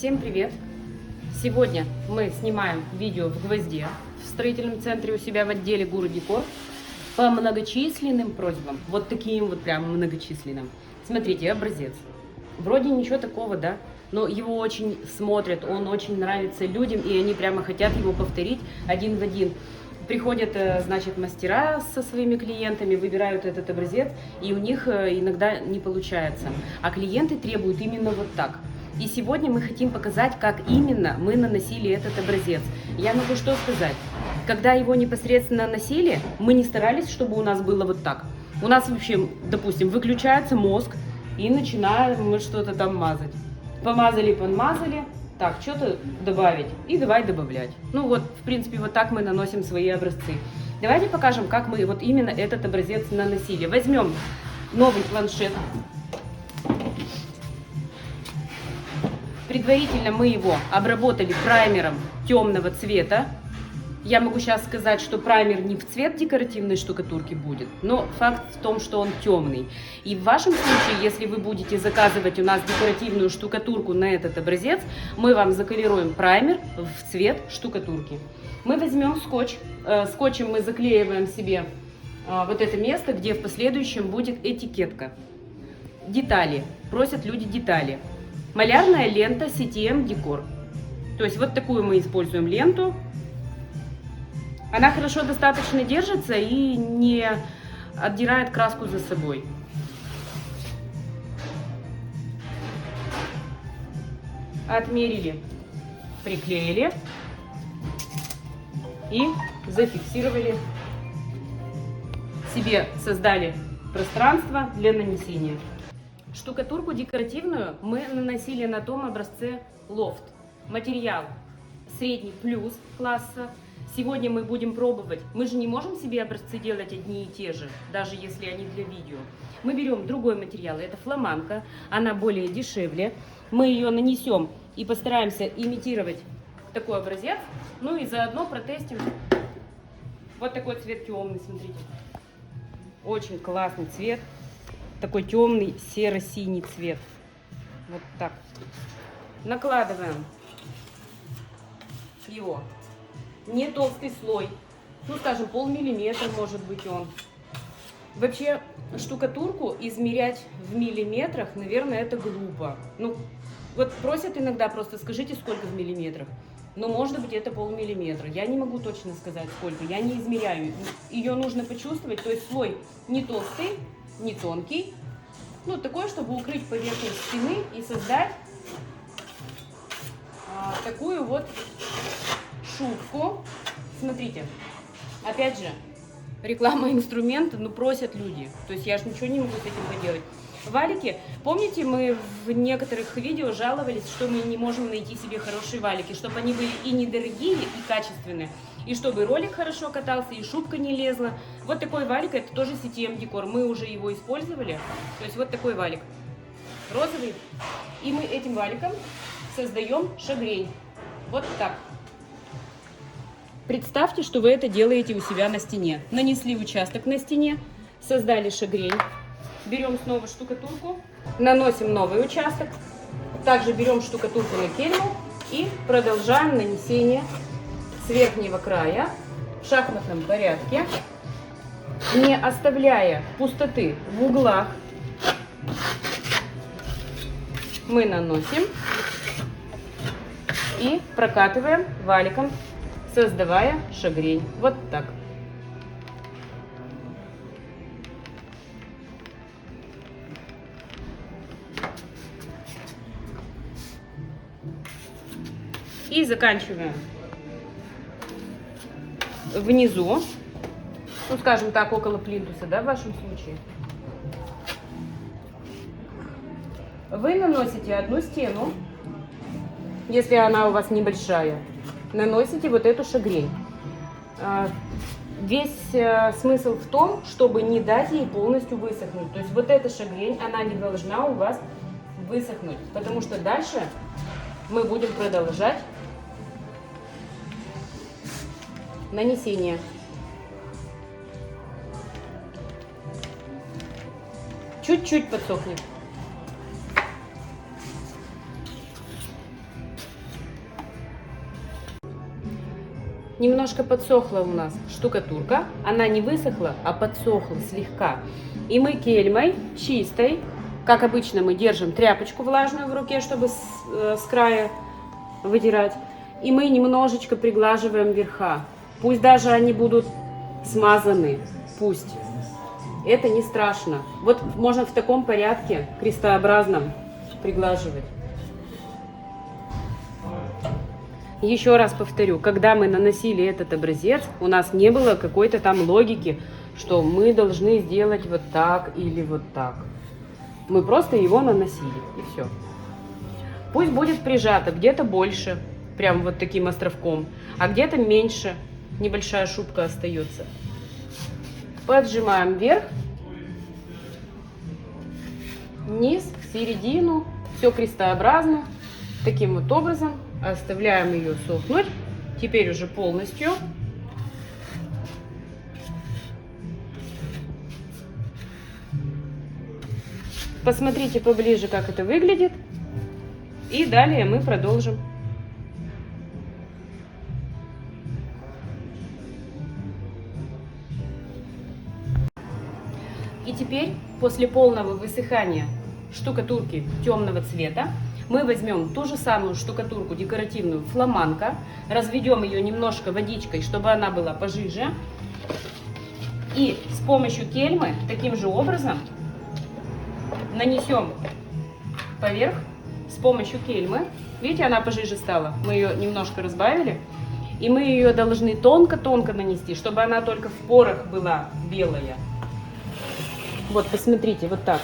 Всем привет! Сегодня мы снимаем видео в Гвозде, в строительном центре у себя в отделе Гуру Декор, по многочисленным просьбам. Вот таким вот прям многочисленным. Смотрите, образец. Вроде ничего такого, да? Но его очень смотрят, он очень нравится людям, и они прямо хотят его повторить один в один. Приходят, значит, мастера со своими клиентами, выбирают этот образец, и у них иногда не получается. А клиенты требуют именно вот так. И сегодня мы хотим показать, как именно мы наносили этот образец. Я могу что сказать? Когда его непосредственно наносили, мы не старались, чтобы у нас было вот так. У нас вообще, допустим, выключается мозг, и начинаем мы что-то там мазать. Помазали, подмазали. Так, что-то добавить. И давай добавлять. Ну вот, в принципе, вот так мы наносим свои образцы. Давайте покажем, как мы вот именно этот образец наносили. Возьмем новый планшет. Предварительно мы его обработали праймером темного цвета. Я могу сейчас сказать, что праймер не в цвет декоративной штукатурки будет, но факт в том, что он темный. И в вашем случае, если вы будете заказывать у нас декоративную штукатурку на этот образец, мы вам заколируем праймер в цвет штукатурки. Мы возьмем скотч. Скотчем мы заклеиваем себе вот это место, где в последующем будет этикетка. Детали. Просят люди детали. Малярная лента CTM Decor. То есть вот такую мы используем ленту. Она хорошо достаточно держится и не отдирает краску за собой. Отмерили, приклеили и зафиксировали. Себе создали пространство для нанесения. Штукатурку декоративную мы наносили на том образце Loft. Материал средний плюс класса. Сегодня мы будем пробовать. Мы же не можем себе образцы делать одни и те же, даже если они для видео. Мы берем другой материал, это фламанка, она более дешевле. Мы ее нанесем и постараемся имитировать такой образец. Ну и заодно протестим. Вот такой цвет темный, смотрите. Очень классный цвет. Такой темный серо-синий цвет. Вот так. Накладываем его. Не толстый слой, ну скажем, полмиллиметра может быть он. Вообще штукатурку измерять в миллиметрах, наверное, это глупо. Ну вот просят иногда, просто скажите, сколько в миллиметрах. Но может быть это полмиллиметра. Я не могу точно сказать сколько, я не измеряю. Ее нужно почувствовать, то есть слой не толстый, не тонкий. Ну такой, чтобы укрыть поверхность стены и создать такую вот шубку. Смотрите, опять же, реклама инструмента, но просят люди. То есть я же ничего не могу с этим поделать. Валики, помните, мы в некоторых видео жаловались, что мы не можем найти себе хорошие валики, чтобы они были и недорогие, и качественные, и чтобы ролик хорошо катался, и шубка не лезла. Вот такой валик, это тоже CTM Decor, мы уже его использовали. То есть вот такой валик, розовый. И мы этим валиком создаем шагрень. Вот так. Представьте, что вы это делаете у себя на стене. Нанесли участок на стене, создали шагрень. Берем снова штукатурку, наносим новый участок. Также берем штукатурку на кельму и продолжаем нанесение с верхнего края в шахматном порядке, не оставляя пустоты в углах. Мы наносим и прокатываем валиком, создавая шагрень. Вот так. И заканчиваем внизу, ну скажем так, около плинтуса, да, в вашем случае. Вы наносите одну стену, если она у вас небольшая, наносите вот эту шагрень. Весь смысл в том, чтобы не дать ей полностью высохнуть. То есть вот эта шагрень, она не должна у вас высохнуть, потому что дальше мы будем продолжать нанесение. Чуть-чуть подсохнет. немножко подсохла у нас штукатурка. Она не высохла, а подсохла слегка. И мы кельмой чистой, как обычно мы держим тряпочку влажную в руке, чтобы с края вытирать. И мы немножечко приглаживаем верха. Пусть даже они будут смазаны, пусть. Это не страшно. Вот можно в таком порядке, крестообразном, приглаживать. Еще раз повторю, когда мы наносили этот образец, у нас не было какой-то там логики, что мы должны сделать вот так или вот так. Мы просто его наносили, и все. Пусть будет прижато, где-то больше, прям вот таким островком, а где-то меньше, небольшая шубка остается. Поджимаем вверх, низ, середину, все крестообразно, таким вот образом. Оставляем ее сохнуть. Теперь уже полностью. Посмотрите поближе, как это выглядит. И далее мы продолжим. И теперь, после полного высыхания штукатурки темного цвета, мы возьмем ту же самую штукатурку декоративную фламанка, разведем ее немножко водичкой, чтобы она была пожиже. И с помощью кельмы таким же образом нанесем поверх с помощью кельмы. Видите, она пожиже стала. Мы ее немножко разбавили. И мы ее должны тонко-тонко нанести, чтобы она только в порах была белая. Вот, посмотрите, вот так.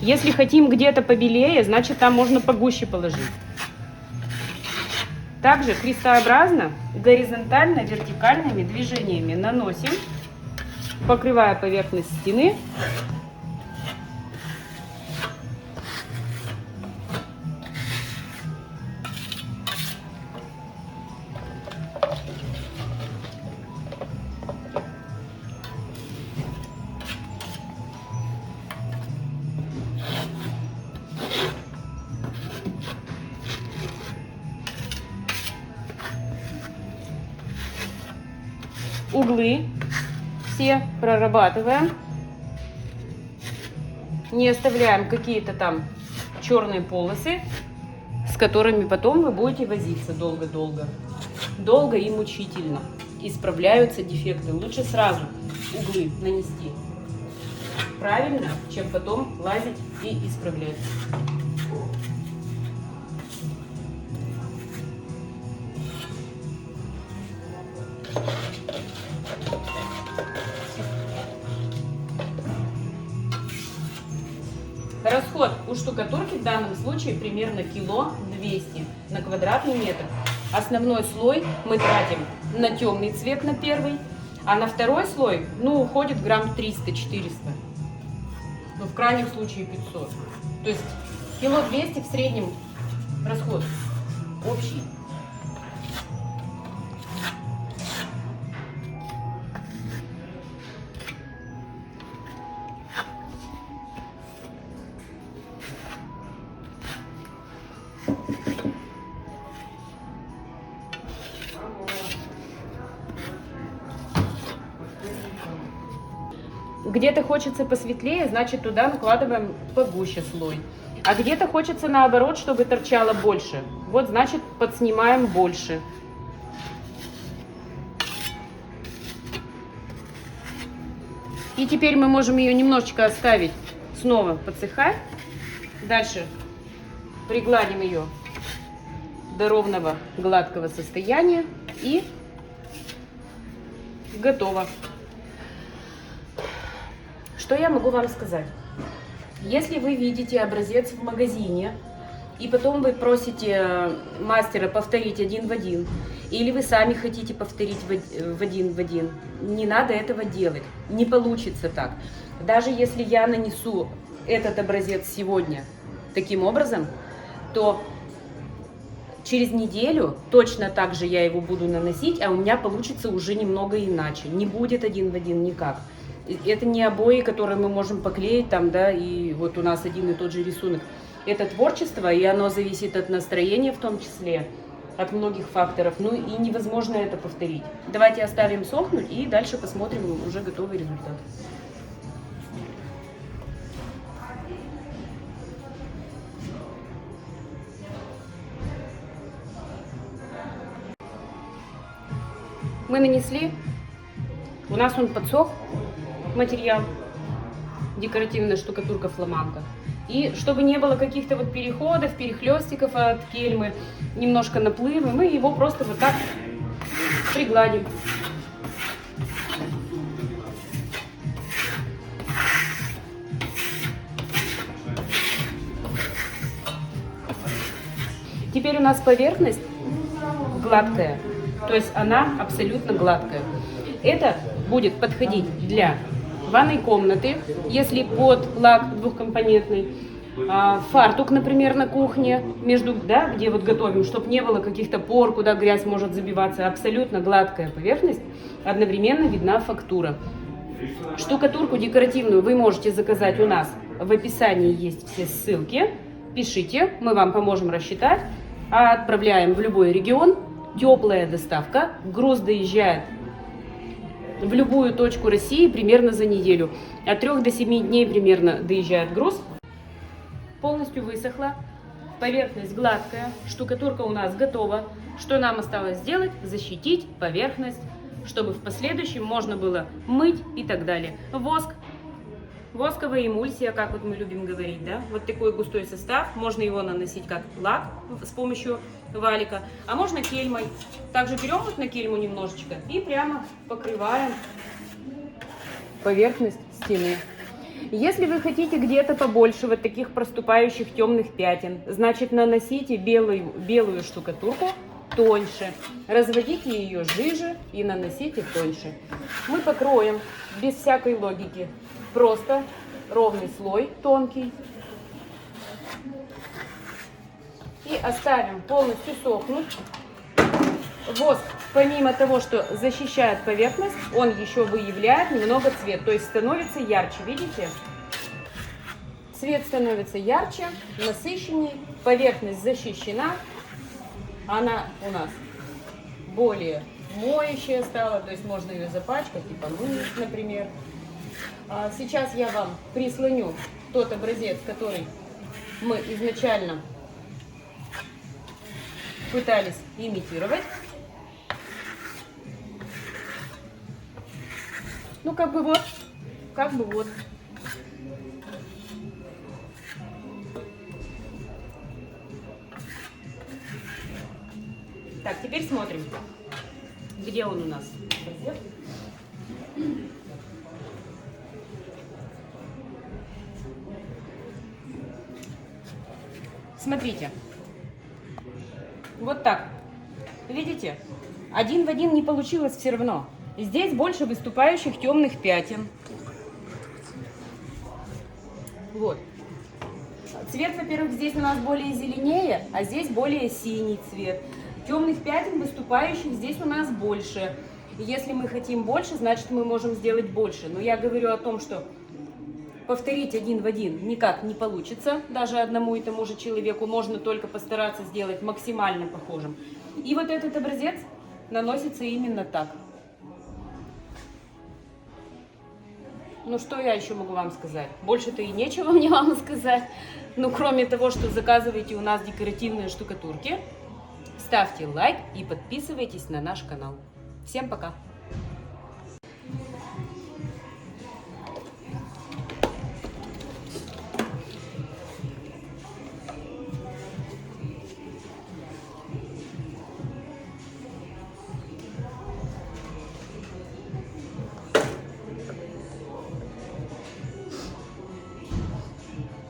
Если хотим где-то побелее, значит там можно погуще положить. Также крестообразно, горизонтально, вертикальными движениями наносим, покрывая поверхность стены. Углы все прорабатываем, не оставляем какие-то там черные полосы, с которыми потом вы будете возиться долго-долго. Долго и мучительно. Исправляются дефекты. Лучше сразу углы нанести правильно, чем потом лазить и исправлять. Расход у штукатурки в данном случае примерно 1,2 кг на квадратный метр. Основной слой мы тратим на темный цвет, на первый, а на второй слой, ну, уходит грамм 300-400. Ну, в крайнем случае 500. То есть 1,2 кг в среднем расход общий. Где-то хочется посветлее, значит туда накладываем погуще слой. А где-то хочется наоборот, чтобы торчало больше. Вот значит подснимаем больше. И теперь мы можем ее немножечко оставить снова подсыхать. Дальше пригладим ее до ровного гладкого состояния. И готово. Что я могу вам сказать? Если вы видите образец в магазине, и потом вы просите мастера повторить один в один, или вы сами хотите повторить в один, не надо этого делать. Не получится так. Даже если я нанесу этот образец сегодня таким образом, то через неделю точно так же я его буду наносить, а у меня получится уже немного иначе. Не будет один в один никак. Это не обои, которые мы можем поклеить там, да, и вот у нас один и тот же рисунок. Это творчество, и оно зависит от настроения в том числе, от многих факторов. Ну и невозможно это повторить. Давайте оставим сохнуть и дальше посмотрим уже готовый результат. Мы нанесли, у нас он подсох, материал, декоративная штукатурка фламанка. И чтобы не было каких-то вот переходов, перехлестиков от кельмы, немножко наплыва, мы его просто вот так пригладим. Теперь у нас поверхность гладкая, то есть она абсолютно гладкая. Это будет подходить для ванной комнаты, если под лак двухкомпонентный, фартук, например, на кухне, между, да, где вот готовим, чтобы не было каких-то пор, куда грязь может забиваться. Абсолютно гладкая поверхность, одновременно видна фактура. Штукатурку декоративную вы можете заказать у нас. В описании есть все ссылки. Пишите, мы вам поможем рассчитать. Отправляем в любой регион. Теплая доставка. Груз доезжает в любую точку России примерно за неделю. От 3 до 7 дней примерно доезжает груз. Полностью высохла. Поверхность гладкая. Штукатурка у нас готова. Что нам осталось сделать? Защитить поверхность, чтобы в последующем можно было мыть и так далее. Воск. Восковая эмульсия, как вот мы любим говорить, да? Вот такой густой состав. Можно его наносить как лак с помощью валика, а можно кельмой. Также берем вот на кельму немножечко и прямо покрываем поверхность стены. Если вы хотите где-то побольше вот таких проступающих темных пятен, значит наносите белую штукатурку тоньше. Разводите ее жиже и наносите тоньше. Мы покроем без всякой логики. Просто ровный слой, тонкий. И оставим полностью сохнуть. Воск, помимо того, что защищает поверхность, он еще выявляет немного цвет. То есть становится ярче, видите? Цвет становится ярче, насыщеннее, поверхность защищена. Она у нас более моющая стала, то есть можно ее запачкать и помыть, например. Сейчас я вам прислоню тот образец, который мы изначально пытались имитировать. Ну, как бы вот. Так, теперь смотрим, где он у нас. Смотрите, вот так, видите, один в один не получилось все равно. Здесь больше выступающих темных пятен. Вот. Цвет, во-первых, здесь у нас более зеленее, а здесь более синий цвет. Темных пятен выступающих здесь у нас больше. Если мы хотим больше, значит мы можем сделать больше. Но я говорю о том, что повторить один в один никак не получится. Даже одному и тому же человеку можно только постараться сделать максимально похожим. И вот этот образец наносится именно так. Ну что я еще могу вам сказать? Больше-то и нечего мне вам сказать. Ну кроме того, что заказывайте у нас декоративные штукатурки, ставьте лайк и подписывайтесь на наш канал. Всем пока!